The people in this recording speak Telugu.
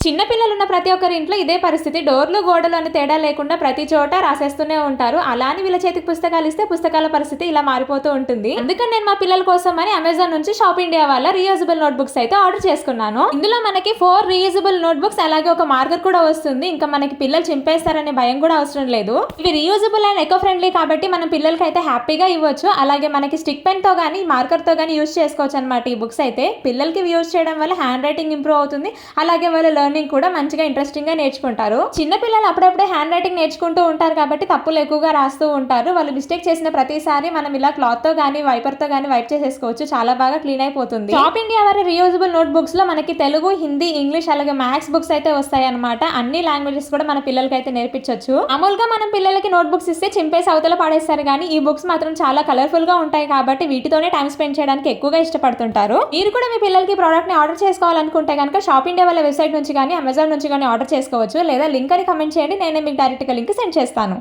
చిన్న పిల్లలున్న ప్రతి ఒక్కరి ఇంట్లో ఇదే పరిస్థితి. డోర్లు గోడలు అని తేడా లేకుండా ప్రతి చోట రాసేస్తూనే ఉంటారు. అలాని వీళ్ళ చేతికి పుస్తకాలు ఇస్తే పుస్తకాల పరిస్థితి ఇలా మారిపోతూ ఉంటుంది. అందుకని నేను మా పిల్లల కోసం అని అమెజాన్ నుంచి షాప్ ఇండియా వాళ్ళ రీయూజబుల్ నోట్ బుక్స్ అయితే ఆర్డర్ చేసుకున్నాను. ఇందులో మనకి 4 రీయూజబుల్ నోట్ బుక్స్ అలాగే ఒక మార్కర్ కూడా వస్తుంది. ఇంకా మనకి పిల్లలు చింపేస్తారనే భయం కూడా అవసరం లేదు. ఇవి రీయూజబుల్ అండ్ ఎకో ఫ్రెండ్లీ కాబట్టి మనం పిల్లలకి అయితే హ్యాపీగా ఇవ్వచ్చు. అలాగే మనకి స్టిక్ పెన్ తో గానీ మార్కర్ తో గానీ యూజ్ చేసుకోవచ్చు అనమాట. ఈ బుక్స్ అయితే పిల్లలకి యూజ్ చేయడం వల్ల హ్యాండ్ రైటింగ్ ఇంప్రూవ్ అవుతుంది. అలాగే వాళ్ళ లెర్నింగ్ కూడా మంచిగా ఇంట్రెస్టింగ్ గా నేర్చుకుంటారు. చిన్న పిల్లలు అప్పుడప్పుడే హ్యాండ్ రైటింగ్ నేర్చుకుంటూ ఉంటారు కాబట్టి తప్పులు ఎక్కువగా రాస్తూ ఉంటారు. వాళ్ళు మిస్టేక్ చేసిన ప్రతిసారి మనం ఇలా క్లాత్ తో గానీ వైపర్ తో గానీ వైప్ చేసేసుకోవచ్చు. చాలా బాగా క్లీన్ అయిపోతుంది. షాప్ ఇండియా వారి రీయూజబుల్ నోట్ బుక్స్ లో మనకి తెలుగు, హిందీ, ఇంగ్లీష్ అలాగే మ్యాథ్స్ బుక్స్ అయితే వస్తాయి అనమాట. అన్ని లాంగ్వేజెస్ కూడా మన పిల్లలకి అయితే నేర్పించవచ్చు. మామూలుగా మనం పిల్లలకి నోట్ బుక్స్ ఇస్తే చింపేసి అవతల పాడేస్తారు కానీ ఈ బుక్స్ మాత్రం చాలా కలర్ఫుల్ గా ఉంటాయి కాబట్టి వీటితోనే టైం స్పెండ్ చేయడానికి ఎక్కువగా ఇష్టపడుతుంటారు. మీరు కూడా మీ పిల్లలకి ప్రోడక్ట్ ని ఆర్డర్ చేసుకోవాలనుకుంటే కనుక షాప్ ఇండియా వాళ్ళ వెబ్సైట్ నుంచి కానీ అమెజాన్ నుంచి కానీ ఆర్డర్ చేసుకోవచ్చు. లేదా లింక్ అని కమెంట్ చేయండి, నేనే మీకు డైరెక్ట్ గా లింక్ సెండ్ చేస్తాను.